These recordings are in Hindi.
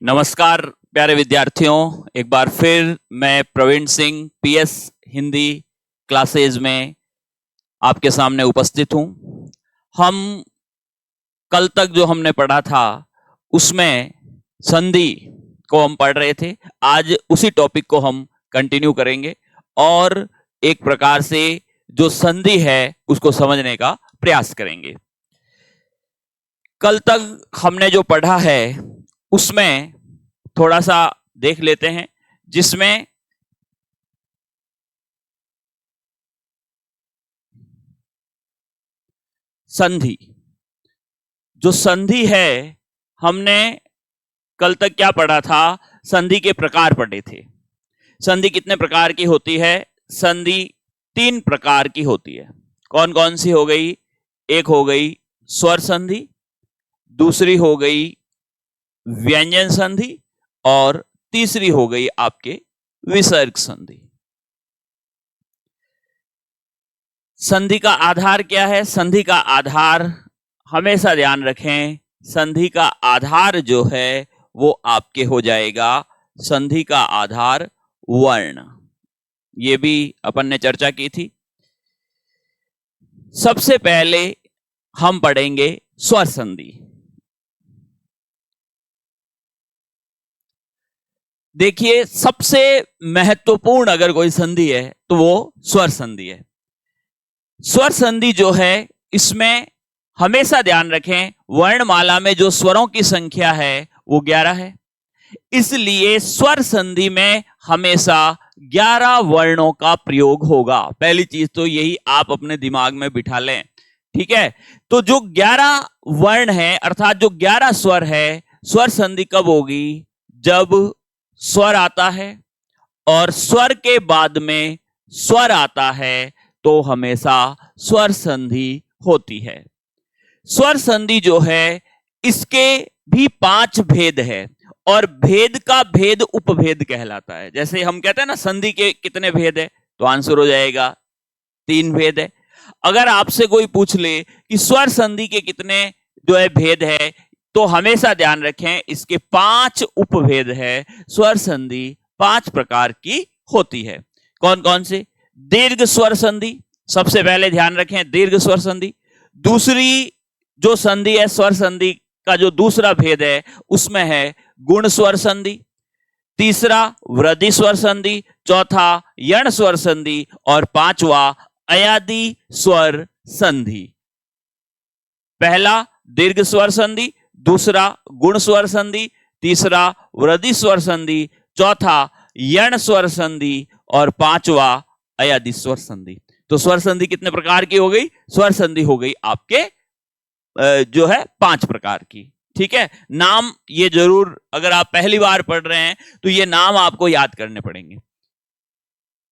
नमस्कार प्यारे विद्यार्थियों, एक बार फिर मैं प्रवीण सिंह पीएस हिंदी क्लासेज में आपके सामने उपस्थित हूं। हम कल तक जो हमने पढ़ा था उसमें संधि को हम पढ़ रहे थे। आज उसी टॉपिक को हम कंटिन्यू करेंगे और एक प्रकार से जो संधि है उसको समझने का प्रयास करेंगे। कल तक हमने जो पढ़ा है उसमें थोड़ा सा देख लेते हैं, जिसमें संधि, जो संधि है, हमने कल तक क्या पढ़ा था? संधि के प्रकार पढ़े थे। संधि कितने प्रकार की होती है? संधि 3 प्रकार की होती है। कौन कौन सी हो गई? एक हो गई स्वर संधि, दूसरी हो गई व्यंजन संधि और तीसरी हो गई आपके विसर्ग संधि। संधि का आधार क्या है? संधि का आधार हमेशा ध्यान रखें, संधि का आधार जो है वो आपके हो जाएगा संधि का आधार वर्ण। ये भी अपन ने चर्चा की थी। सबसे पहले हम पढ़ेंगे स्वर संधि। देखिए, सबसे महत्वपूर्ण अगर कोई संधि है तो वो स्वर संधि है। स्वर संधि जो है, इसमें हमेशा ध्यान रखें वर्णमाला में जो स्वरों की संख्या है वो 11 है। इसलिए स्वर संधि में हमेशा 11 वर्णों का प्रयोग होगा। पहली चीज तो यही आप अपने दिमाग में बिठा लें, ठीक है? तो जो 11 वर्ण है अर्थात जो 11 स्वर है, स्वर संधि कब होगी? जब स्वर आता है और स्वर के बाद में स्वर आता है तो हमेशा स्वर संधि होती है। स्वर संधि जो है, इसके भी 5 भेद है और भेद का भेद उपभेद कहलाता है। जैसे हम कहते हैं ना, संधि के कितने भेद है, तो आंसर हो जाएगा 3 भेद है। अगर आपसे कोई पूछ ले कि स्वर संधि के कितने जो है भेद है, तो हमेशा ध्यान रखें इसके 5 उपभेद है। स्वर संधि 5 प्रकार की होती है। कौन कौन से? दीर्घ स्वर संधि, सबसे पहले ध्यान रखें दीर्घ स्वर संधि। दूसरी जो संधि है स्वर संधि का जो दूसरा भेद है उसमें है गुण स्वर संधि। तीसरा वृद्धि स्वर संधि, चौथा यण स्वर संधि और पांचवा अयादि स्वर संधि। पहला दीर्घ स्वर संधि, दूसरा गुण स्वर संधि, तीसरा वृद्धि स्वर संधि, चौथा यण स्वर संधि और पांचवा अयादि स्वर संधि। तो स्वर संधि कितने प्रकार की हो गई? स्वर संधि हो गई आपके जो है 5 प्रकार की, ठीक है? नाम ये जरूर, अगर आप पहली बार पढ़ रहे हैं तो ये नाम आपको याद करने पड़ेंगे।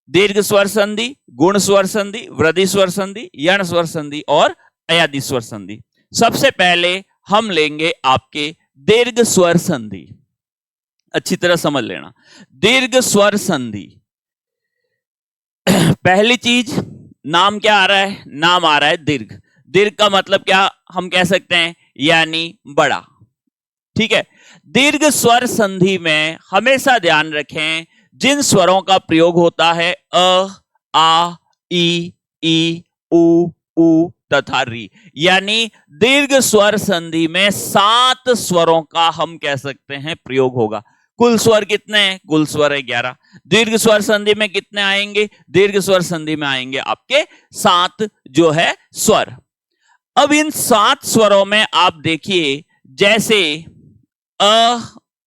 दीर्घ स्वर संधि, गुण स्वर संधि, वृद्धि स्वर संधि, यण स्वर संधि और अयादि स्वर संधि। सबसे पहले हम लेंगे आपके दीर्घ स्वर संधि। अच्छी तरह समझ लेना, दीर्घ स्वर संधि। पहली चीज, नाम क्या आ रहा है? नाम आ रहा है दीर्घ। दीर्घ का मतलब क्या हम कह सकते हैं? यानी बड़ा, ठीक है? दीर्घ स्वर संधि में हमेशा ध्यान रखें जिन स्वरों का प्रयोग होता है अ, आ, ई, उ तथा री, यानी दीर्घ स्वर संधि में 7 स्वरों का हम कह सकते हैं प्रयोग होगा। कुल स्वर कितने हैं? कुल स्वर है 11। दीर्घ स्वर संधि में कितने आएंगे? दीर्घ स्वर संधि में आएंगे आपके 7 जो है स्वर। अब इन 7 स्वरों में आप देखिए, जैसे अ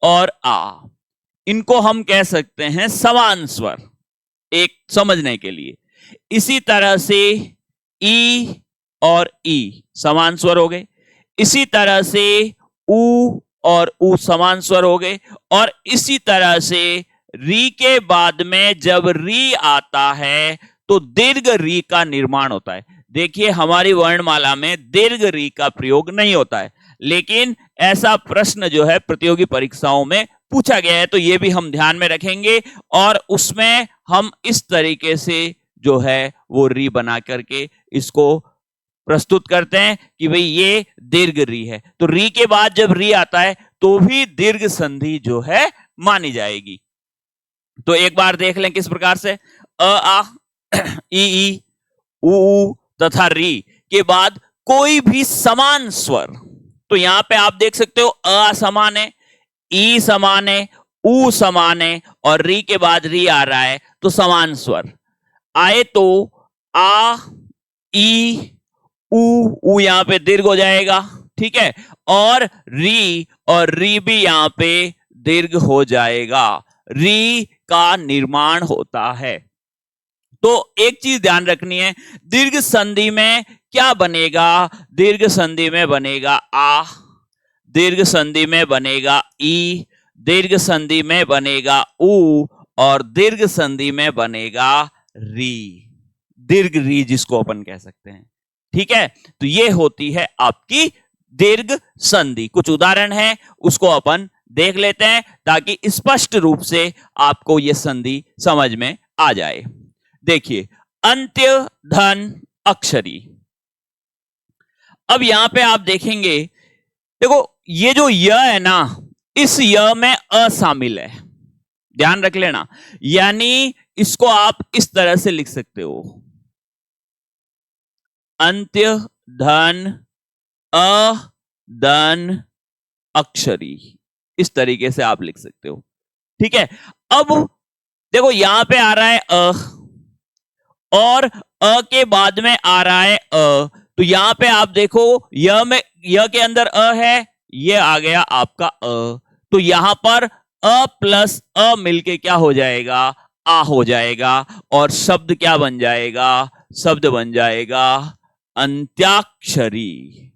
और आ, इनको हम कह सकते हैं समान स्वर, एक समझने के लिए। इसी तरह से ई और ई समान स्वर हो गए। इसी तरह से उ और उ समान स्वर हो गए। और इसी तरह से री के बाद में जब री आता है तो दीर्घ री का निर्माण होता है। देखिए, हमारी वर्णमाला में दीर्घ री का प्रयोग नहीं होता है, लेकिन ऐसा प्रश्न जो है प्रतियोगी परीक्षाओं में पूछा गया है, तो ये भी हम ध्यान में रखेंगे और उसमें हम इस तरीके से जो है वो री बना करके इसको प्रस्तुत करते हैं कि भाई ये दीर्घ री है। तो री के बाद जब री आता है तो भी दीर्घ संधि जो है मानी जाएगी। तो एक बार देख लें किस प्रकार से। अ आ ई उ तथा री के बाद कोई भी समान स्वर, तो यहां पे आप देख सकते हो अ समान है, ई समान है, उ समान है और री के बाद री आ रहा है, तो समान स्वर आए तो आ ई उ यहां पे दीर्घ हो जाएगा, ठीक है, और री भी यहां पे दीर्घ हो जाएगा। री का निर्माण होता है। तो एक चीज ध्यान रखनी है, दीर्घ संधि में क्या बनेगा? दीर्घ संधि में बनेगा आ, दीर्घ संधि में बनेगा ई, दीर्घ संधि में बनेगा उ और दीर्घ संधि में बनेगा री, दीर्घ री जिसको अपन कह सकते हैं, ठीक है। तो ये होती है आपकी दीर्घ संधि। कुछ उदाहरण है उसको अपन देख लेते हैं ताकि स्पष्ट रूप से आपको यह संधि समझ में आ जाए। देखिए, अंत्य धन अक्षरी। अब यहां पे आप देखेंगे, देखो ये जो य है ना, इस य में अ शामिल है, ध्यान रख लेना। यानी इसको आप इस तरह से लिख सकते हो, अंत्य धन अ धन अक्षरी, इस तरीके से आप लिख सकते हो, ठीक है। अब देखो यहां पे आ रहा है अ और अ के बाद में आ रहा है अ, तो यहां पे आप देखो य के अंदर अ है, ये आ गया आपका अ, तो यहां पर अ प्लस अ मिलके क्या हो जाएगा? आ हो जाएगा और शब्द क्या बन जाएगा? शब्द बन जाएगा अंत्याक्षरी।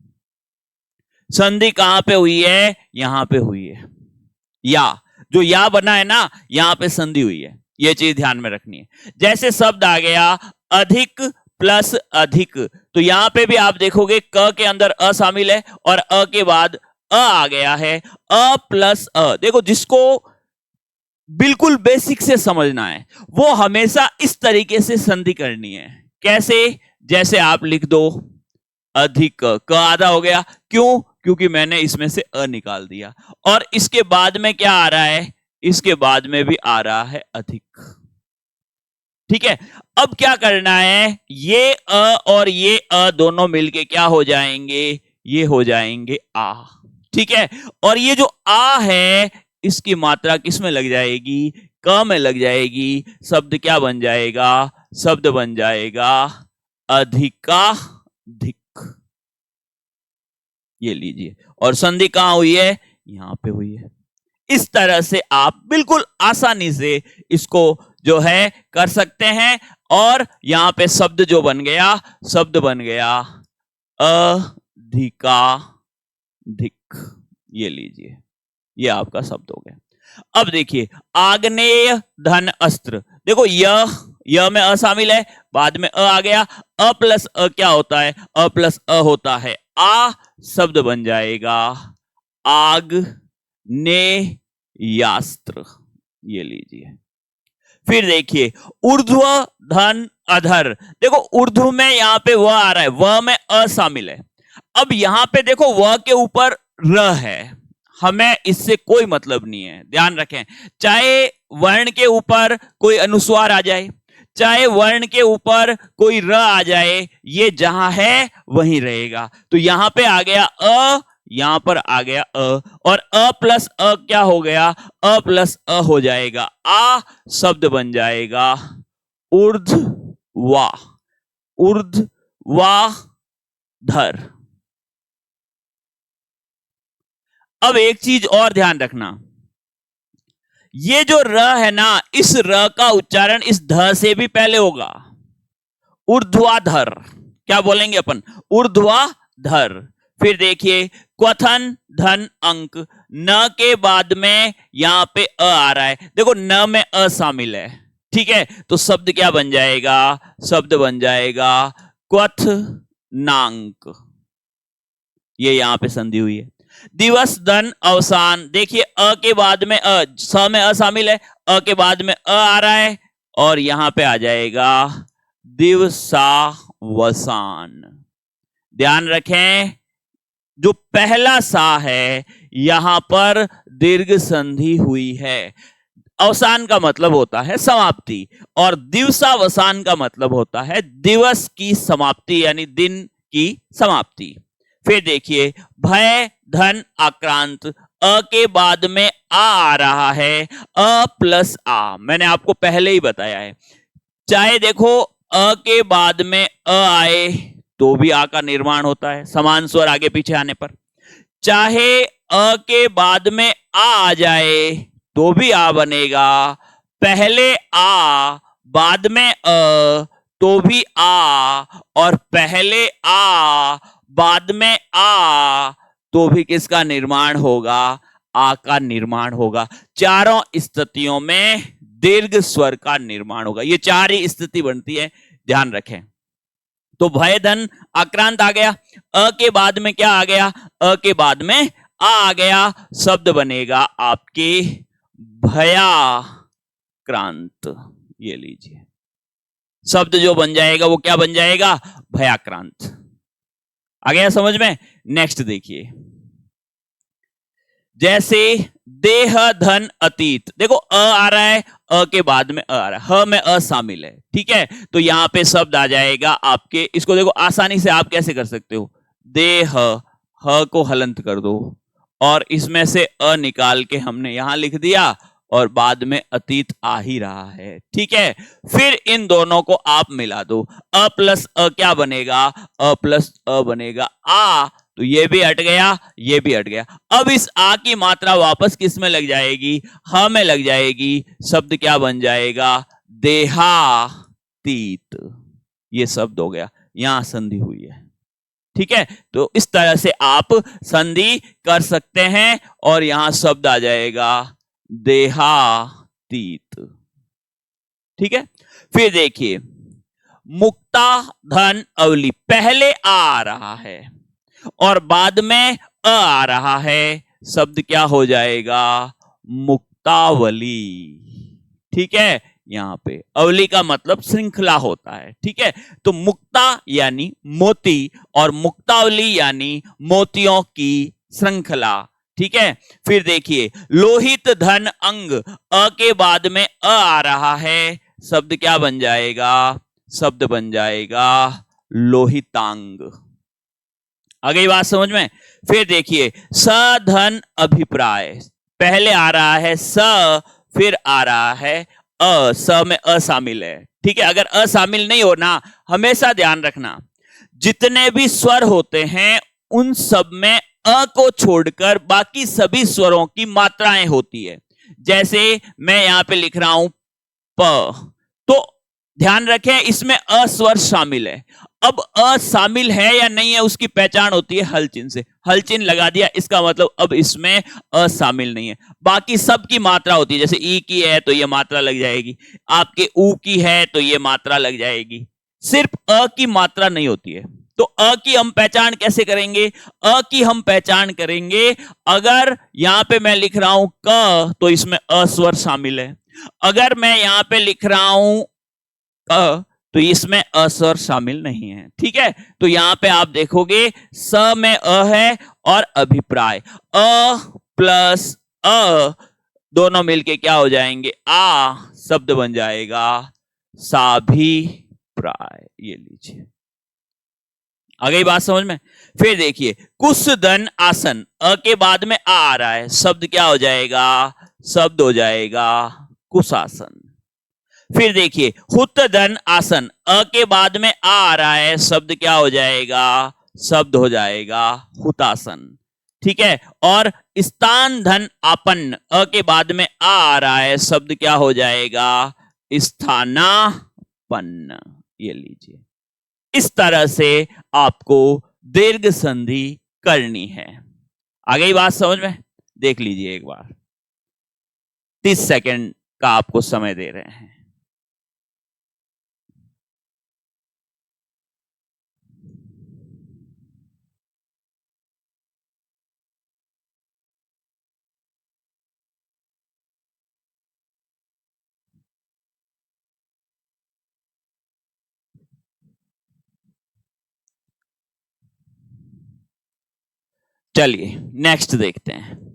संधि कहां पे हुई है? यहां पे हुई है, या जो या बना है ना, यहां पे संधि हुई है, ये चीज ध्यान में रखनी है। जैसे शब्द आ गया अधिक प्लस अधिक, तो यहां पे भी आप देखोगे क के अंदर अ शामिल है और अ के बाद अ आ गया है, अ प्लस अ। देखो जिसको बिल्कुल बेसिक से समझना है वो हमेशा इस तरीके से संधि करनी है। कैसे? जैसे आप लिख दो अधिक, क आधा हो गया, क्यों? क्योंकि मैंने इसमें से अ निकाल दिया और इसके बाद में क्या आ रहा है? इसके बाद में भी आ रहा है अधिक, ठीक है। अब क्या करना है? ये अ और ये अ दोनों मिलके क्या हो जाएंगे? ये हो जाएंगे आ, ठीक है। और ये जो आ है इसकी मात्रा किस में लग जाएगी? क में लग जाएगी। शब्द क्या बन जाएगा? शब्द बन जाएगा अधिकाधिक। ये लीजिए, और संधि कहां हुई है? यहां पे हुई है। इस तरह से आप बिल्कुल आसानी से इसको जो है कर सकते हैं। और यहां पे शब्द जो बन गया, शब्द बन गया अधिकाधिक। ये लीजिए, ये आपका शब्द हो गया। अब देखिए, आग्नेय धन अस्त्र। देखो यह में अ शामिल है, बाद में अ आ गया, अ प्लस अ क्या होता है? अ प्लस अ होता है आ, शब्द बन जाएगा आग ने यास्त्र। ये लीजिए। फिर देखिए, ऊर्ध्व धन अधर। देखो ऊर्ध्व में यहां पे वह आ रहा है, वह में अ शामिल है। अब यहां पे देखो वह के ऊपर र है, हमें इससे कोई मतलब नहीं है, ध्यान रखें। चाहे वर्ण के ऊपर कोई अनुस्वार आ जाए, चाहे वर्ण के ऊपर कोई र आ जाए, ये जहां है वहीं रहेगा। तो यहां पे आ गया अ, यहां पर आ गया अ, और अ प्लस अ क्या हो गया? अ प्लस अ हो जाएगा आ, शब्द बन जाएगा ऊर्ध्वा, ऊर्ध्वा धर। अब एक चीज और ध्यान रखना, ये जो र है ना, इस र का उच्चारण इस ध से भी पहले होगा, ऊर्ध्वाधर। क्या बोलेंगे अपन? ऊर्ध्वाधर। फिर देखिए, क्वथन धन अंक। न के बाद में यहां पे अ आ रहा है, देखो न में अ शामिल है, ठीक है। तो शब्द क्या बन जाएगा? शब्द बन जाएगा क्वथ नांक। ये यहां पे संधि हुई है। दिवस धन अवसान। देखिए अ के बाद में अ, स में अ शामिल है, अ के बाद में अ आ रहा है और यहां पे आ जाएगा दिवसावसान। ध्यान रखें, जो पहला सा है यहां पर दीर्घ संधि हुई है। अवसान का मतलब होता है समाप्ति, और दिवसावसान का मतलब होता है दिवस की समाप्ति यानी दिन की समाप्ति। फिर देखिए, भय धन आक्रांत, अ के बाद में आ रहा है, अ प्लस आ, मैंने आपको पहले ही बताया है। चाहे देखो अ के बाद में अ आए तो भी आ का निर्माण होता है समान स्वर आगे पीछे आने पर, चाहे अ के बाद में आ जाए तो भी आ बनेगा, पहले आ बाद में तो भी आ, और पहले आ बाद में आ तो भी किसका निर्माण होगा, आ का निर्माण होगा। चारों स्थितियों में दीर्घ स्वर का निर्माण होगा। ये चार ही स्थिति बनती है, ध्यान रखें। तो भय धन आक्रांत आ गया, अ के बाद में क्या आ गया, अ के बाद में आ गया, शब्द बनेगा आपके भयाक्रांत। ये लीजिए, शब्द जो बन जाएगा वो क्या बन जाएगा, भयाक्रांत। आ गया समझ में। नेक्स्ट देखिए, जैसे देह धन अतीत, देखो अ आ रहा है, अ के बाद में अ आ रहा है, ह में अ शामिल है, ठीक है। तो यहां पे शब्द आ जाएगा आपके, इसको देखो आसानी से आप कैसे कर सकते हो, देह, ह को हलंत कर दो और इसमें से अ निकाल के हमने यहां लिख दिया, और बाद में अतीत आ ही रहा है, ठीक है। फिर इन दोनों को आप मिला दो, अ प्लस अ क्या बनेगा, अ प्लस अ बनेगा आ, तो ये भी हट गया, ये भी हट गया। अब इस आ की मात्रा वापस किस में लग जाएगी, ह में लग जाएगी, शब्द क्या बन जाएगा, देहातीत। ये शब्द हो गया, यहां संधि हुई है, ठीक है। तो इस तरह से आप संधि कर सकते हैं और यहां शब्द आ जाएगा देहातीत, ठीक है। फिर देखिए, मुक्ता धन अवली, पहले आ रहा है और बाद में आ रहा है, शब्द क्या हो जाएगा, मुक्तावली, ठीक है। यहां पे अवली का मतलब श्रृंखला होता है, ठीक है। तो मुक्ता यानी मोती और मुक्तावली यानी मोतियों की श्रृंखला, ठीक है। फिर देखिए, लोहित धन अंग, अ के बाद में अ आ रहा है, शब्द क्या बन जाएगा, शब्द बन जाएगा लोहितांग। आ गई बात समझ में। फिर देखिए, सधन अभिप्राय, पहले आ रहा है स, फिर आ रहा है अ, स में अ शामिल है, ठीक है। अगर अ शामिल नहीं होना, हमेशा ध्यान रखना, जितने भी स्वर होते हैं उन सब में अ को छोड़कर बाकी सभी स्वरों की मात्राएं होती है। जैसे मैं यहां पे लिख रहा हूं प, तो ध्यान रखें इसमें अ स्वर शामिल है। अब अ शामिल है या नहीं है उसकी पहचान होती है हल चिन्ह से, हल चिन्ह लगा दिया, इसका मतलब अब इसमें अ शामिल नहीं है। बाकी सब की मात्रा होती है, जैसे ई की है तो ये मात्रा लग जाएगी, आपके ऊ की है तो ये मात्रा लग जाएगी, सिर्फ अ की मात्रा नहीं होती है। तो अ की हम पहचान कैसे करेंगे, अ की हम पहचान करेंगे, अगर यहां पे मैं लिख रहा हूं क तो इसमें अ स्वर शामिल है, अगर मैं यहां पे लिख रहा हूं अ तो इसमें अ स्वर शामिल नहीं है, ठीक है। तो यहां पे आप देखोगे स में अ है और अभिप्राय, अ प्लस अ दोनों मिलके क्या हो जाएंगे, आ, शब्द बन जाएगा साभिप्राय। ये लीजिए, आ गई बात समझ में। फिर देखिए, कुश धन आसन, अ के बाद में आ रहा है, शब्द क्या हो जाएगा, शब्द हो जाएगा कुशासन। फिर देखिए, हुत धन आसन, अ के बाद में आ रहा है, शब्द क्या हो जाएगा, शब्द हो जाएगा हुतासन, ठीक है। और स्थान धन आपन्न, अ के बाद में आ रहा है, शब्द क्या हो जाएगा, स्थानापन्न। ये लीजिए, इस तरह से आपको दीर्घ संधि करनी है। आ गई बात समझ में। देख लीजिए एक बार, 30 सेकंड का आपको समय दे रहे हैं। चलिए नेक्स्ट देखते हैं।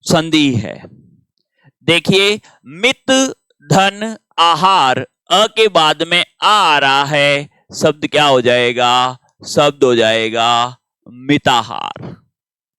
संधि है। देखिए, मित धन आहार, अ के बाद में आ रहा है, शब्द क्या हो जाएगा? शब्द हो जाएगा मिताहार।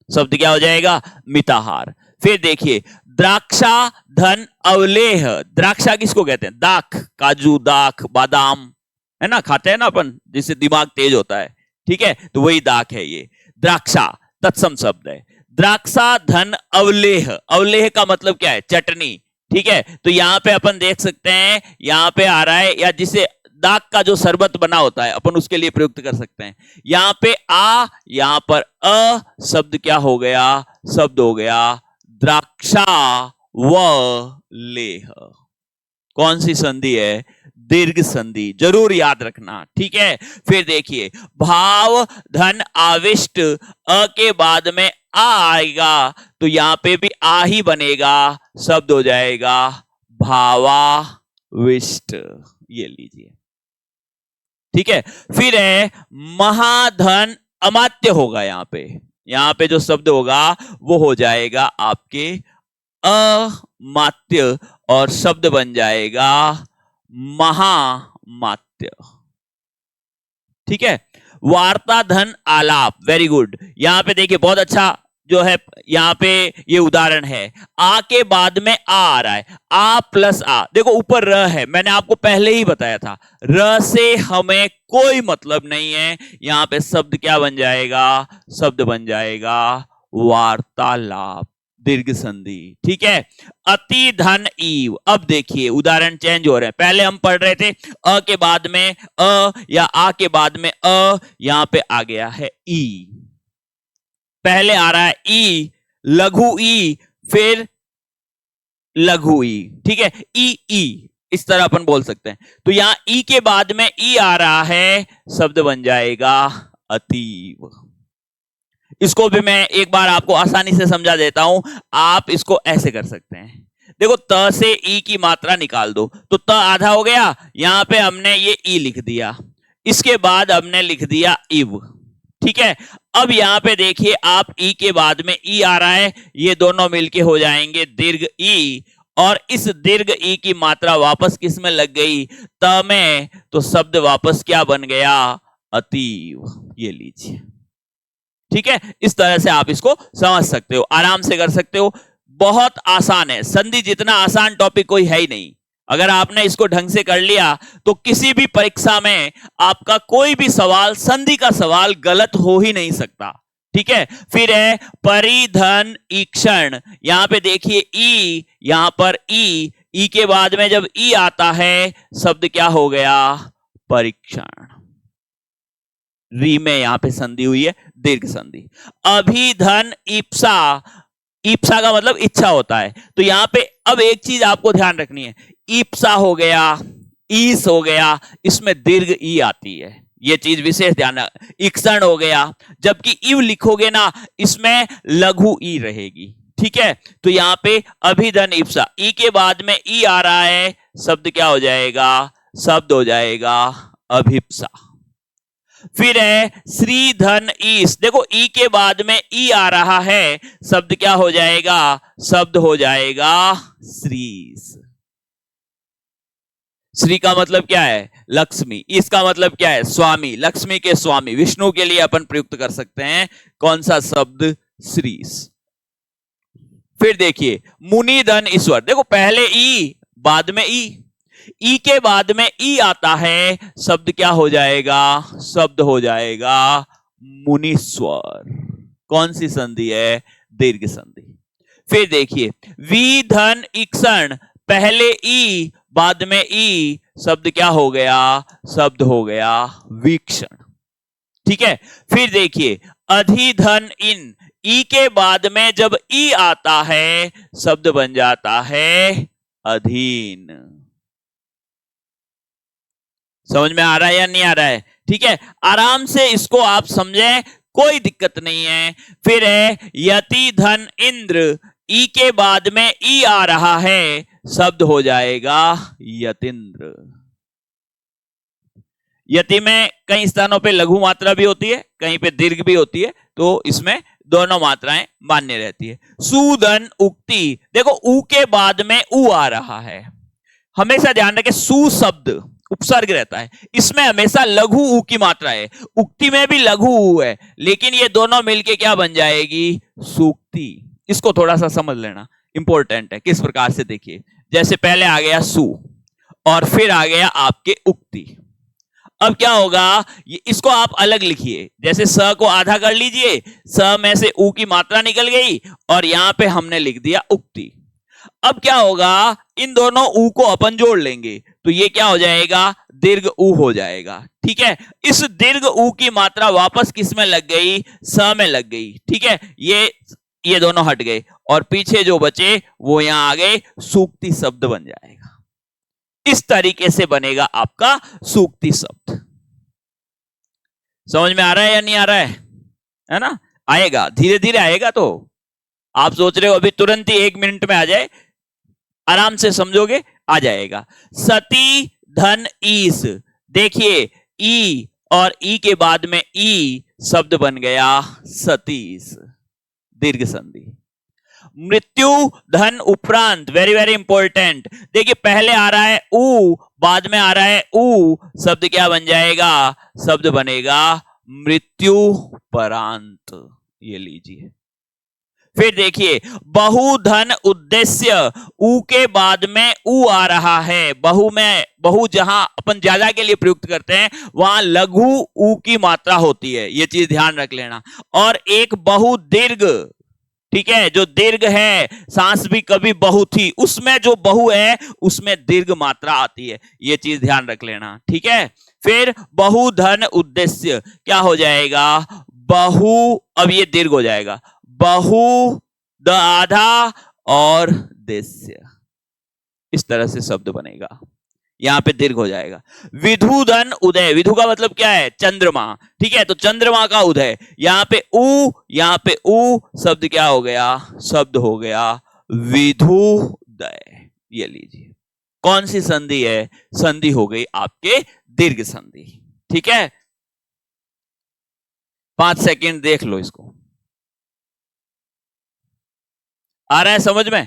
शब्द क्या हो जाएगा? मिताहार। फिर देखिए, द्राक्षा धन अवलेह, द्राक्षा किसको कहते हैं? दाख, काजू, दाख, बादाम, है ना, खाते हैं ना अपन, जिससे दिमाग तेज होता है, ठीक है, तो वही दाख है ये। द्राक्षा तत्सम शब्द है। द्राक्षा धन अवलेह, अवलेह का मतलब क्या है? चटनी, ठीक है। तो यहां पे अपन देख सकते हैं, यहां पे आ रहा है, या जिसे दाख का जो शरबत बना होता है अपन उसके लिए प्रयुक्त कर सकते हैं। यहां पे आ, यहां पर अ, शब्द क्या हो गया? शब्द हो गया द्राक्षा व लेह। कौन सी संधि है? दीर्घ संधि, जरूर याद रखना, ठीक है। फिर देखिए, भाव धन आविष्ट, अ के बाद में आ आएगा, तो यहां पे भी आ ही बनेगा, शब्द हो जाएगा भावाविष्ट। ये लीजिए, ठीक है। फिर है महाधन अमात्य होगा, यहां पे जो शब्द होगा वो हो जाएगा आपके अमात्य, और शब्द बन जाएगा महामात्य, ठीक है। वार्ता धन आलाप, वेरी गुड। यहां पे देखिए, बहुत अच्छा जो है, यहां पे ये उदाहरण है। आ के बाद में आ रहा है, आ प्लस आ, देखो ऊपर र है, मैंने आपको पहले ही बताया था, र से हमें कोई मतलब नहीं है। यहां पे शब्द क्या बन जाएगा? शब्द बन जाएगा वार्तालाप, दीर्घ संधि, ठीक है। अति धन ईव, अब देखिए उदाहरण चेंज हो रहे हैं। पहले हम पढ़ रहे थे अ के बाद में अ, या आ के बाद में अ, यहां पे आ गया है ई, पहले आ रहा है ई, लघु ई, फिर लघु ई, ठीक है, ई ई, इस तरह अपन बोल सकते हैं। तो यहां ई के बाद में ई आ रहा है, शब्द बन जाएगा अतीव। इसको भी मैं एक बार आपको आसानी से समझा देता हूं, आप इसको ऐसे कर सकते हैं। देखो, त से ई की मात्रा निकाल दो, तो त आधा हो गया, यहां पे हमने ये ई लिख दिया, इसके बाद हमने लिख दिया इव, ठीक है। अब यहां पे देखिए, आप ई के बाद में ई आ रहा है, ये दोनों मिलके हो जाएंगे दीर्घ ई, और इस दीर्घ ई की मात्रा वापस किस में लग गई? त में, तो शब्द वापस क्या बन गया? अतीव। ये लीजिए, ठीक है। इस तरह से आप इसको समझ सकते हो, आराम से कर सकते हो, बहुत आसान है। संधि जितना आसान टॉपिक कोई है ही नहीं। अगर आपने इसको ढंग से कर लिया तो किसी भी परीक्षा में आपका कोई भी सवाल, संधि का सवाल गलत हो ही नहीं सकता, ठीक है। फिर है परिधन ईक्षण, यहां पे देखिए ई, यहां पर ई के बाद में जब ई आता है, शब्द क्या हो गया? परीक्षण। री में यहां पे संधि हुई है, दीर्घ संधि। अभिधन ईप्सा, ईप्सा का मतलब इच्छा होता है, तो यहां पे अब एक चीज आपको ध्यान रखनी है, ईप्सा हो गया, ईस हो गया, इसमें दीर्घ ई आती है, ये चीज विशेष ध्यान। इक्षण हो गया, जबकि इव लिखोगे ना, इसमें लघु ई रहेगी, ठीक है। तो यहां पे अभिधन ईप्सा, ई के बाद में ई आ रहा है, शब्द क्या हो जाएगा? शब्द हो जाएगा अभिप्सा। फिर है श्री धन ईस, देखो ई के बाद में ई आ रहा है, शब्द क्या हो जाएगा? शब्द हो जाएगा श्रीस। श्री का मतलब क्या है? लक्ष्मी। इसका मतलब क्या है? स्वामी, लक्ष्मी के स्वामी, विष्णु के लिए अपन प्रयुक्त कर सकते हैं कौन सा शब्द? श्रीस। फिर देखिए मुनि धन ईश्वर, देखो पहले ई बाद में ई के बाद में ई आता है, शब्द क्या हो जाएगा? शब्द हो जाएगा मुनीश्वर। कौन सी संधि है? दीर्घ संधि। फिर देखिए वी धन इक्षण, पहले ई बाद में ई, शब्द क्या हो गया? शब्द हो गया वीक्षण, ठीक है। फिर देखिए अधिधन इन, ई के बाद में जब ई आता है, शब्द बन जाता है अधीन। समझ में आ रहा है या नहीं आ रहा है? ठीक है, आराम से इसको आप समझें, कोई दिक्कत नहीं है। फिर है यति धन इंद्र, ई के बाद में ई आ रहा है, शब्द हो जाएगा यतीन्द्र। यति में कई स्थानों पे लघु मात्रा भी होती है, कहीं पे दीर्घ भी होती है, तो इसमें दोनों मात्राएं मान्य रहती है। सुधन उक्ति, देखो ऊ के बाद में ऊ आ रहा है, हमेशा ध्यान रखें सु शब्द उपसर्ग रहता है, इसमें हमेशा लघु ऊ की मात्रा है, उक्ति में भी लघु ऊ है, लेकिन ये दोनों मिलके क्या बन जाएगी, सूक्ति। इसको थोड़ा सा समझ लेना, इंपॉर्टेंट है। किस प्रकार से, देखिए जैसे पहले आ गया सु और फिर आ गया आपके उक्ति। अब क्या होगा, इसको आप अलग लिखिए, जैसे स को आधा कर लीजिए, स में से ऊ की मात्रा निकल गई और यहां पे हमने लिख दिया उक्ति। अब क्या होगा, इन दोनों ऊ को अपन जोड़ लेंगे तो ये क्या हो जाएगा, दीर्घ ऊ हो जाएगा। ठीक है, इस दीर्घ ऊ की मात्रा वापस किस में लग गई, स में लग गई। ठीक है, ये दोनों हट गए और पीछे जो बचे वो यहां आ गए, सूक्ति शब्द बन जाएगा। इस तरीके से बनेगा आपका सूक्ति शब्द। समझ में आ रहा है या नहीं आ रहा है ना? आएगा, धीरे धीरे आएगा। तो आप सोच रहे हो अभी तुरंत ही 1 मिनट में आ जाए, आराम से समझोगे, आ जाएगा। सती धन ईस, देखिए ई और ई के बाद में ई शब्द बन गया सतीस, दीर्घ संधि। मृत्यु धन उपरांत, वेरी वेरी इंपॉर्टेंट, देखिए पहले आ रहा है ऊ, बाद में आ रहा है ऊ, शब्द क्या बन जाएगा, शब्द बनेगा मृत्यु परांत। ये लीजिए, फिर देखिए बहुधन उद्देश्य, ऊ के बाद में ऊ आ रहा है, बहु जहां अपन ज्यादा के लिए प्रयुक्त करते हैं वहां लघु ऊ की मात्रा होती है, ये चीज ध्यान रख लेना। और एक बहु दीर्घ, ठीक है, जो दीर्घ है, सांस भी कभी बहु थी, उसमें जो बहु है उसमें दीर्घ मात्रा आती है, ये चीज ध्यान रख लेना। ठीक है, फिर बहुधन उद्देश्य क्या हो जाएगा, बहु, अब ये दीर्घ हो जाएगा, बहु द आधा और देश्य, इस तरह से शब्द बनेगा, यहां पे दीर्घ हो जाएगा। विधुधन उदय, विधु का मतलब क्या है, चंद्रमा। ठीक है, तो चंद्रमा का उदय, यहां पे ऊ, शब्द क्या हो गया, शब्द हो गया विधुदय। ये लीजिए, कौन सी संधि है, संधि हो गई आपके दीर्घ संधि। ठीक है, 5 सेकंड देख लो इसको, आ रहा है समझ में,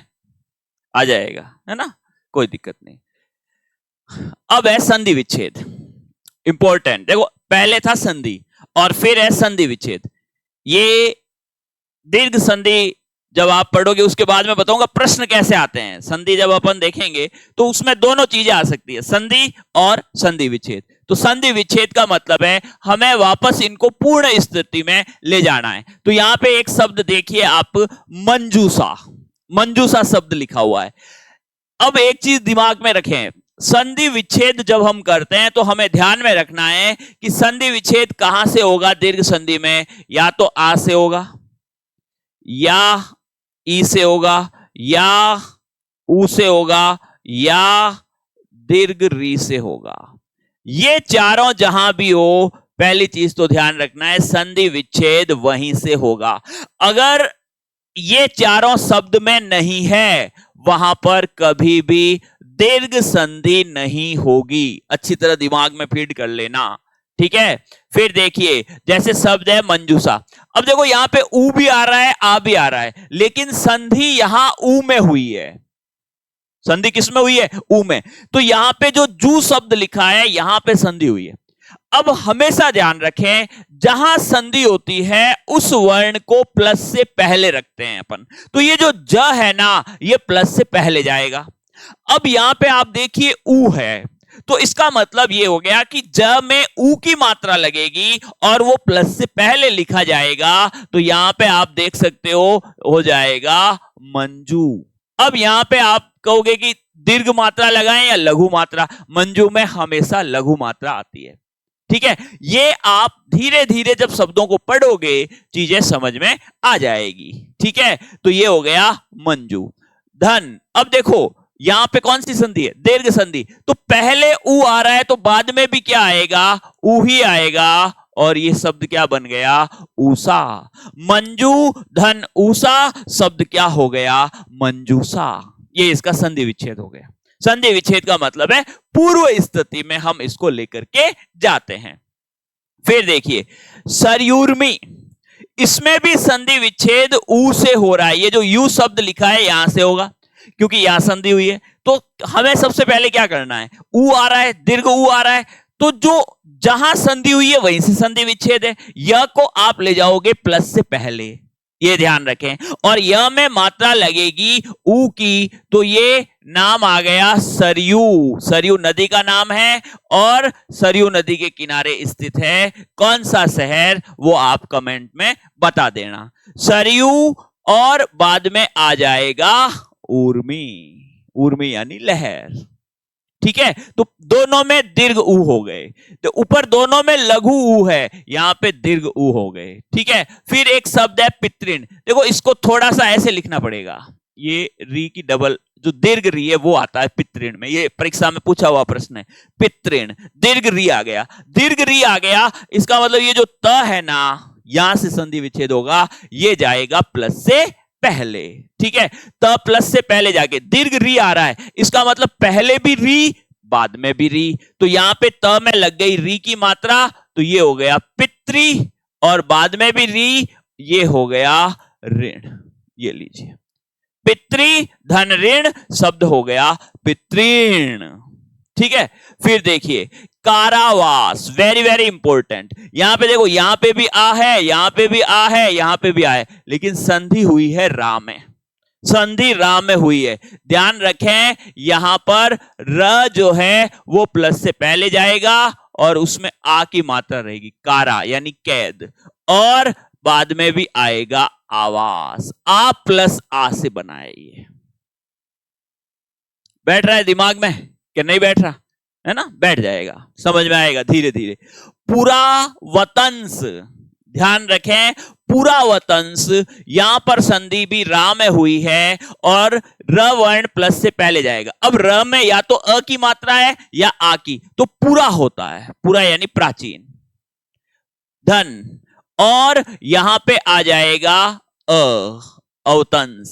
आ जाएगा, है ना, कोई दिक्कत नहीं। अब है संधि विच्छेद, इंपॉर्टेंट। देखो पहले था संधि और फिर है संधि विच्छेद। ये दीर्घ संधि जब आप पढ़ोगे उसके बाद में बताऊंगा प्रश्न कैसे आते हैं। संधि जब अपन देखेंगे तो उसमें दोनों चीजें आ सकती है, संधि और संधि विच्छेद। तो संधि विच्छेद का मतलब है हमें वापस इनको पूर्ण स्थिति में ले जाना है। तो यहां पे एक शब्द देखिए आप, मंजूसा, मंजूसा शब्द लिखा हुआ है। अब एक चीज दिमाग में रखें, संधि विच्छेद जब हम करते हैं तो हमें ध्यान में रखना है कि संधि विच्छेद कहां से होगा दीर्घ संधि में, या तो आ से होगा, या ई से होगा, या ऊ से होगा, या दीर्घ री से होगा। ये चारों जहां भी हो, पहली चीज तो ध्यान रखना है संधि विच्छेद वहीं से होगा। अगर ये चारों शब्द में नहीं है वहां पर कभी भी दीर्घ संधि नहीं होगी, अच्छी तरह दिमाग में फीड कर लेना। ठीक है, फिर देखिए जैसे शब्द है मंजूसा, अब देखो यहां पे ऊ भी आ रहा है, आ भी आ रहा है, लेकिन संधि यहां ऊ में हुई है। संधि किस में हुई है, ऊ में। तो यहां पे जो जू शब्द लिखा है यहां पे संधि हुई है। अब हमेशा ध्यान रखें जहां संधि होती है उस वर्ण को प्लस से पहले रखते हैं अपन। तो ये जो ज है ना, ये प्लस से पहले जाएगा। अब यहां पे आप देखिए ऊ है, तो इसका मतलब ये हो गया कि ज में ऊ की मात्रा लगेगी और वो प्लस से पहले लिखा जाएगा। तो यहां पे आप देख सकते हो जाएगा मंजू। अब यहां पे आप कहोगे कि दीर्घ मात्रा लगाएं या लघु मात्रा, मंजू में हमेशा लघु मात्रा आती है। ठीक है, ये आप धीरे धीरे जब शब्दों को पढ़ोगे चीजें समझ में आ जाएगी। ठीक है, तो ये हो गया मंजू। धन, अब देखो यहां पे कौन सी संधि है, दीर्घ संधि, तो पहले ऊ आ रहा है तो बाद में भी क्या आएगा, ऊ ही आएगा, और ये शब्द क्या बन गया, ऊषा। मंजू धन ऊषा, शब्द क्या हो गया, मंजूषा। ये इसका संधि विच्छेद हो गया। संधि विच्छेद का मतलब है पूर्व स्थिति में हम इसको लेकर के जाते हैं। फिर देखिए सरयूर्मी, इसमें भी संधि विच्छेद ऊ से हो रहा है। ये जो यू शब्द लिखा है यहां से होगा क्योंकि यहां संधि हुई है। तो हमें सबसे पहले क्या करना है, ऊ आ रहा है, दीर्घ ऊ आ रहा है, तो जो जहां संधि हुई है वहीं से संधि विच्छेद है। यह को आप ले जाओगे प्लस से पहले, ये ध्यान रखें। और यह में मात्रा लगेगी ऊ की, तो ये नाम आ गया सरयू। सरयू नदी का नाम है और सरयू नदी के किनारे स्थित है। कौन सा शहर वो आप कमेंट में बता देना। सरयू और बाद में आ जाएगा उर्मी, उर्मी यानी लहर। ठीक है, तो दोनों में दीर्घ ऊ हो गए, तो ऊपर दोनों में लघु ऊ है, यहां पे दीर्घ ऊ हो गए। ठीक है, फिर एक शब्द है पितृण। देखो इसको थोड़ा सा ऐसे लिखना पड़ेगा, ये री की डबल जो दीर्घ री है वो आता है पितृण में, ये परीक्षा में पूछा हुआ प्रश्न है। पितृण, दीर्घ री आ गया, दीर्घ री आ गया, इसका मतलब ये जो त है ना, यहां से संधि विच्छेद होगा, ये जाएगा प्लस से पहले। ठीक है, त प्लस से पहले जाके दीर्घ री आ रहा है, इसका मतलब पहले भी री बाद में भी री, तो यहां पे त में लग गई री की मात्रा, तो ये हो गया पितृ, और बाद में भी री, ये हो गया ऋण। ये लीजिए, पितृ धन ऋण शब्द हो गया पितृण। ठीक है, फिर देखिए कारावास, वेरी वेरी इंपॉर्टेंट। यहां पे देखो, यहां पे भी आ है, यहां पे भी आ है, यहां पे भी आ है, लेकिन संधि हुई है रा में, संधि रा में हुई है। ध्यान रखें, यहां पर र जो है वो प्लस से पहले जाएगा और उसमें आ की मात्रा रहेगी, कारा यानी कैद, और बाद में भी आएगा आवास। आ प्लस आ से बनाए। ये बैठ रहा है दिमाग में कि नहीं बैठ रहा है ना? बैठ जाएगा, समझ में आएगा धीरे धीरे। पूरा वतंस, ध्यान रखें, पूरा वतंस, यहां पर संधि भी रा में हुई है और र वर्ण प्लस से पहले जाएगा। अब र में या तो अ की मात्रा है या आ की, तो पूरा होता है, पूरा यानी प्राचीन धन, और यहां पे आ जाएगा अवतंस।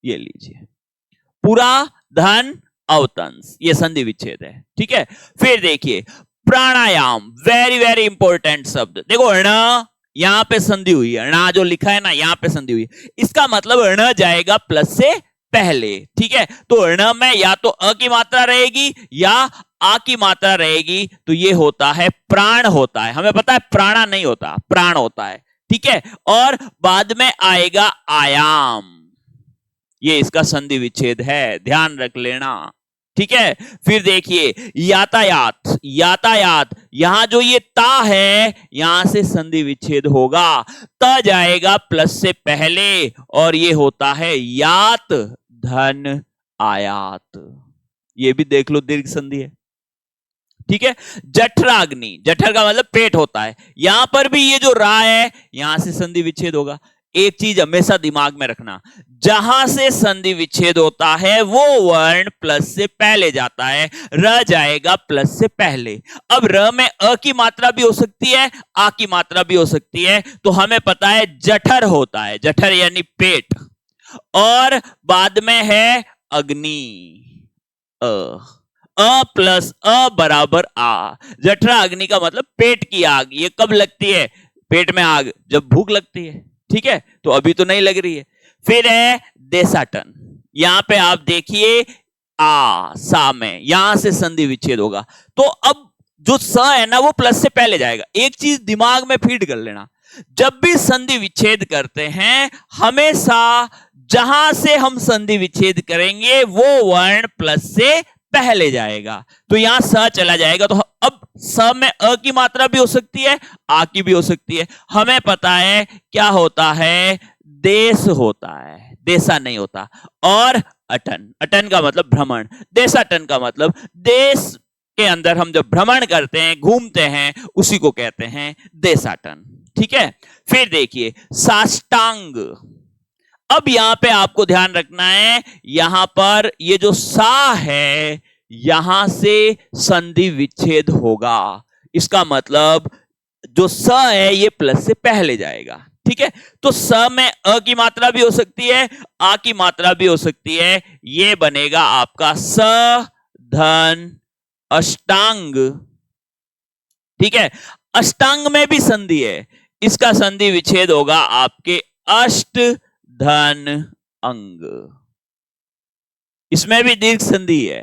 ये लीजिए, पूरा धन अवतंस, ये संधि विच्छेद है। ठीक है, फिर देखिए प्राणायाम, वेरी वेरी इंपॉर्टेंट शब्द। देखो ण, यहां पे संधि हुई है, ण जो लिखा है ना यहां पे संधि हुई है, इसका मतलब ण जाएगा प्लस से पहले। ठीक है, तो ण में या तो अ की मात्रा रहेगी या आ की मात्रा रहेगी, तो ये होता है प्राण होता है। हमें पता है प्राणा नहीं होता, प्राण होता है। ठीक है, और बाद में आएगा आयाम, ये इसका संधि विच्छेद है, ध्यान रख लेना। ठीक है, फिर देखिए यातायात, यातायात, यहां जो ये ता है यहां से संधि विच्छेद होगा, त जाएगा प्लस से पहले और ये होता है यात धन आयात। ये भी देख लो दीर्घ संधि है। ठीक है, जठराग्नि, जठर का मतलब पेट होता है, यहां पर भी ये जो रा है यहां से संधि विच्छेद होगा। एक चीज हमेशा दिमाग में रखना, जहां से संधि विच्छेद होता है वो वर्ण प्लस से पहले जाता है, र जाएगा प्लस से पहले। अब र में अ की मात्रा भी हो सकती है, आ की मात्रा भी हो सकती है, तो हमें पता है जठर होता है, जठर यानी पेट, और बाद में है अग्नि, अ प्लस अ बराबर आ। जठरा अग्नि का मतलब पेट की आग। ये कब लगती है पेट में आग? जब भूख लगती है। ठीक है, तो अभी तो नहीं लग रही है। फिर है देशाटन, यहां पे आप देखिए आ सा में यहां से संधि विच्छेद होगा, तो अब जो स है ना वो प्लस से पहले जाएगा। एक चीज दिमाग में फीड कर लेना, जब भी संधि विच्छेद करते हैं हमेशा जहां से हम संधि विच्छेद करेंगे वो वर्ण प्लस से पहले जाएगा, तो यहां स चला जाएगा। तो अब स में अ की मात्रा भी हो सकती है, आ की भी हो सकती है। हमें पता है क्या होता है, देश होता है, देशा नहीं होता। और अटन, अटन का मतलब भ्रमण, देशाटन का मतलब देश के अंदर हम जब भ्रमण करते हैं, घूमते हैं, उसी को कहते हैं देशाटन। ठीक है, फिर देखिए साष्टांग। अब यहां पे आपको ध्यान रखना है, यहां पर ये जो सा है यहां से संधि विच्छेद होगा, इसका मतलब जो स है ये प्लस से पहले जाएगा। ठीक है, तो स में अ की मात्रा भी हो सकती है, आ की मात्रा भी हो सकती है, ये बनेगा आपका स धन अष्टांग। ठीक है, अष्टांग में भी संधि है, इसका संधि विच्छेद होगा आपके अष्ट धन अंग। इसमें भी दीर्घ संधि है,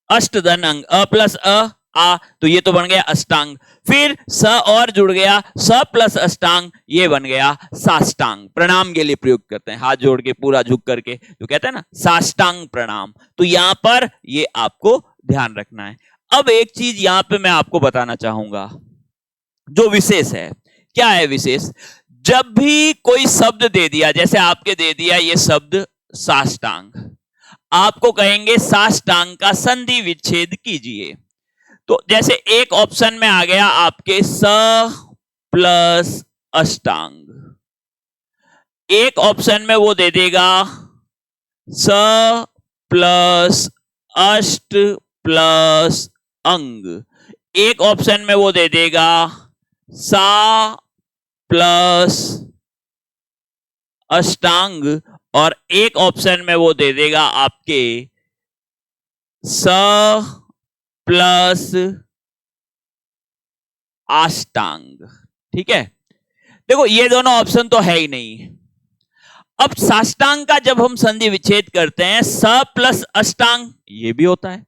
अष्ट धन अंग, अ प्लस आ, तो ये तो बन गया अष्टांग। फिर स और जुड़ गया, स प्लस अष्टांग, ये बन गया साष्टांग। प्रणाम के लिए प्रयोग करते हैं, हाथ जोड़ के पूरा झुक करके जो कहते हैं ना साष्टांग प्रणाम। तो यहां पर ये आपको ध्यान रखना है। अब एक चीज यहां पे मैं आपको बताना चाहूंगा जो विशेष है। क्या है विशेष? जब भी कोई शब्द दे दिया, जैसे आपके दे दिया ये शब्द साष्टांग, आपको कहेंगे साष्टांग का संधि विच्छेद कीजिए। तो जैसे एक ऑप्शन में आ गया आपके स प्लस अष्टांग, एक ऑप्शन में वो दे देगा स प्लस अष्ट प्लस अंग, एक ऑप्शन में वो दे देगा सा प्लस अष्टांग, और एक ऑप्शन में वो दे देगा आपके स प्लस अष्टांग। ठीक है, देखो ये दोनों ऑप्शन तो है ही नहीं। अब साष्टांग का जब हम संधि विच्छेद करते हैं, स प्लस अष्टांग ये भी होता है,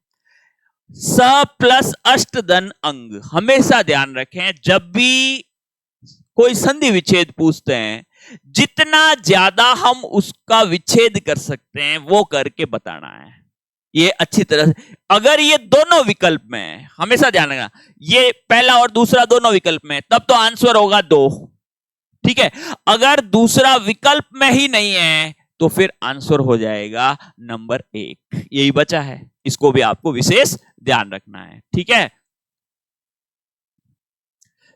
स प्लस अष्ट धन अंग। हमेशा ध्यान रखें जब भी कोई संधि विच्छेद पूछते हैं, जितना ज्यादा हम उसका विच्छेद कर सकते हैं वो करके बताना है। ये अच्छी तरह से, अगर ये दोनों विकल्प में है, हमेशा ध्यान रखना, ये पहला और दूसरा दोनों विकल्प में, तब तो आंसर होगा 2। ठीक है, अगर दूसरा विकल्प में ही नहीं है तो फिर आंसर हो जाएगा नंबर 1। यही बचा है, इसको भी आपको विशेष ध्यान रखना है। ठीक है,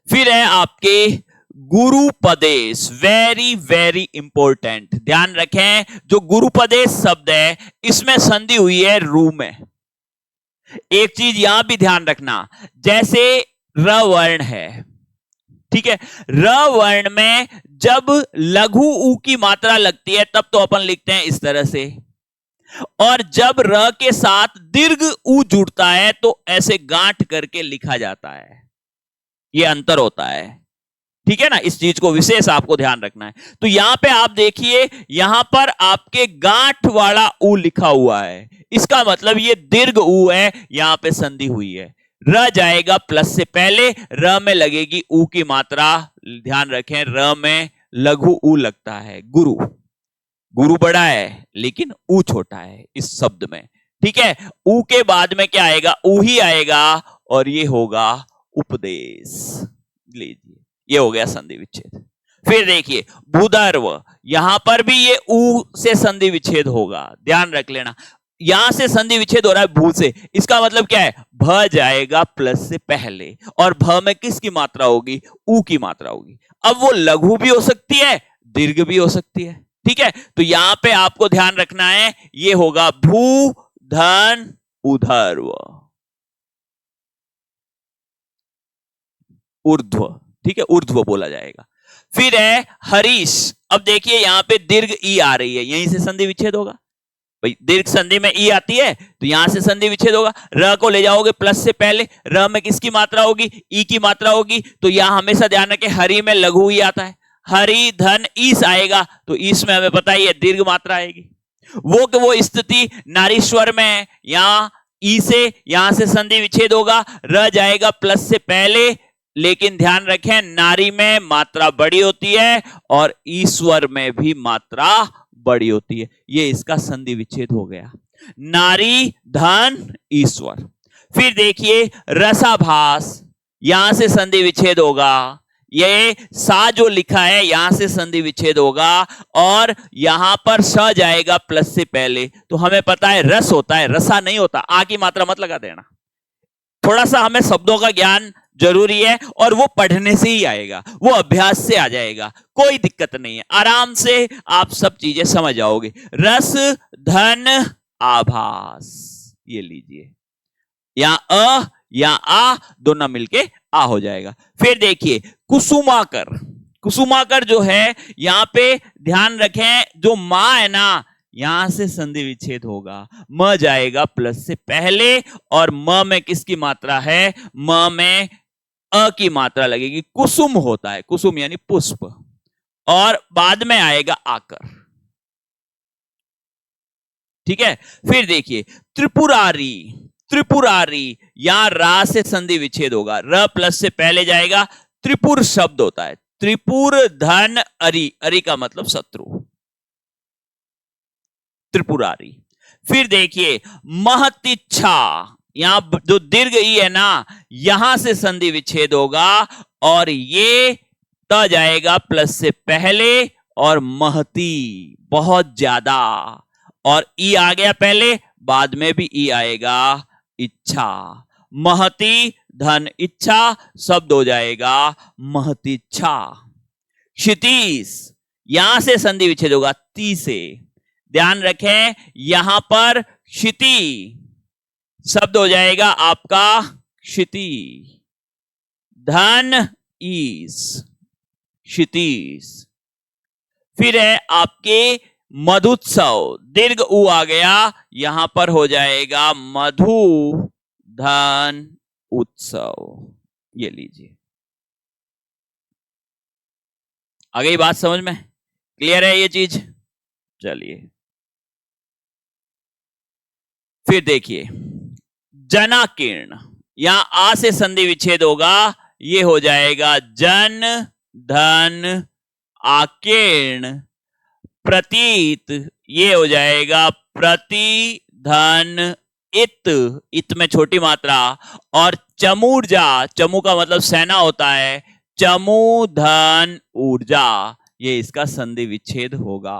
फिर है आपके गुरुपदेश, वेरी वेरी इंपॉर्टेंट। ध्यान रखें, जो गुरुपदेश शब्द है इसमें संधि हुई है रू में। एक चीज यहां भी ध्यान रखना, जैसे र वर्ण है, ठीक है, र वर्ण में जब लघु ऊ की मात्रा लगती है तब तो अपन लिखते हैं इस तरह से, और जब र के साथ दीर्घ ऊ जुड़ता है तो ऐसे गांठ करके लिखा जाता है। यह अंतर होता है, ठीक है ना, इस चीज को विशेष आपको ध्यान रखना है। तो यहां पे आप देखिए, यहां पर आपके गांठ वाला ऊ लिखा हुआ है, इसका मतलब ये दीर्घ ऊ है, यहां पे संधि हुई है। र जाएगा प्लस से पहले, र में लगेगी ऊ की मात्रा। ध्यान रखें, र में लघु ऊ लगता है। गुरु, गुरु बड़ा है लेकिन ऊ छोटा है इस शब्द में। ठीक है, ऊ के बाद में क्या आएगा? ऊ ही आएगा, और ये होगा उपदेश। लीजिए, ये हो गया संधि विच्छेद। फिर देखिए भूधर्व, यहां पर भी ये ऊ से संधि विच्छेद होगा, ध्यान रख लेना। यहां से संधि विच्छेद हो रहा है भू से, इसका मतलब क्या है? भ जाएगा प्लस से पहले, और भ में किसकी मात्रा होगी? ऊ की मात्रा होगी। अब वो लघु भी हो सकती है, दीर्घ भी हो सकती है। ठीक है, तो यहां पे आपको ध्यान रखना है, ये होगा भू धन उधर्व, ऊर्ध्व। ठीक है, ऊर्ध्व बोला जाएगा। फिर है हरीश। अब देखिए यहां पे दीर्घ ई आ रही है, यहीं से संधि विच्छेद होगा भाई। दीर्घ संधि में ई आती है तो यहां से संधि विच्छेद होगा। र को ले जाओगे प्लस से पहले, र में किसकी मात्रा होगी? ई की मात्रा होगी। तो यहां हमेशा ध्यान रखें, हरि में लघु ई आता है, हरि धन ईस आएगा, तो ईस में हमें पता ही है दीर्घ मात्रा आएगी। वो स्थिति नारीश्वर में है, यहां ई से यहां से संधि विच्छेद होगा, र जाएगा प्लस से पहले, लेकिन ध्यान रखें नारी में मात्रा बड़ी होती है और ईश्वर में भी मात्रा बड़ी होती है। ये इसका संधि विच्छेद हो गया, नारी धन ईश्वर। फिर देखिए रसाभास, यहां से संधि विच्छेद होगा, ये सा जो लिखा है यहां से संधि विच्छेद होगा, और यहां पर स जाएगा प्लस से पहले। तो हमें पता है रस होता है, रसा नहीं होता। आ की मात्रा मत लगा देना, थोड़ा सा हमें शब्दों का ज्ञान जरूरी है, और वो पढ़ने से ही आएगा, वो अभ्यास से आ जाएगा, कोई दिक्कत नहीं है, आराम से आप सब चीजें समझ जाओगे। रस धन आभास, ये लीजिए, यहां अ या आ दोनों मिलके आ हो जाएगा। फिर देखिए कुसुमाकर, कुसुमाकर जो है यहां पे ध्यान रखें, जो मां है ना यहां से संधि विच्छेद होगा, म जाएगा प्लस से पहले, और म में किसकी मात्रा है? म में अ की मात्रा लगेगी। कुसुम होता है, कुसुम यानी पुष्प, और बाद में आएगा आकर। ठीक है, फिर देखिए त्रिपुरारी, त्रिपुरारी, यहां रा से संधि विच्छेद होगा, र प्लस से पहले जाएगा, त्रिपुर शब्द होता है, त्रिपुर धन अरि, अरि का मतलब शत्रु, त्रिपुरारी। फिर देखिए महतिच्छा, यहां जो दीर्घ ई है ना, यहां से संधि विच्छेद होगा और ये त जाएगा प्लस से पहले, और महती बहुत ज्यादा, और ई आ गया पहले, बाद में भी ई आएगा, इच्छा, महती धन इच्छा शब्द हो जाएगा महतीच्छा। क्षितीश, यहां से संधि विच्छेद होगा ती से, ध्यान रखें यहां पर क्षिति शब्द हो जाएगा आपका क्षिति, धन ईस, क्षितीश। फिर है आपके मधुत्सव, दीर्घ उ आ गया, यहां पर हो जाएगा मधु धन उत्सव, ये लीजिए। आ गई बात समझ में? क्लियर है ये चीज? चलिए फिर देखिए जनाकीर्ण, यहां आ से संधि विच्छेद होगा, ये हो जाएगा जन धन आकीर्ण। प्रतीत, ये हो जाएगा प्रति धन इत, इत में छोटी मात्रा, और चमूर्जा, चमू का मतलब सेना होता है, चमू धन ऊर्जा, ये इसका संधि विच्छेद होगा।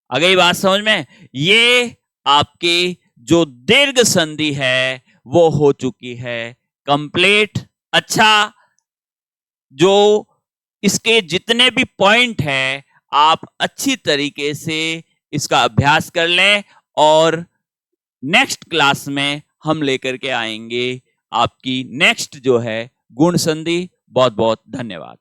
आ गई बात समझ में? ये आपकी जो दीर्घ संधि है वो हो चुकी है कंप्लीट। अच्छा, जो इसके जितने भी पॉइंट हैं आप अच्छी तरीके से इसका अभ्यास कर लें, और नेक्स्ट क्लास में हम लेकर के आएंगे आपकी नेक्स्ट जो है गुण संधि। बहुत बहुत धन्यवाद।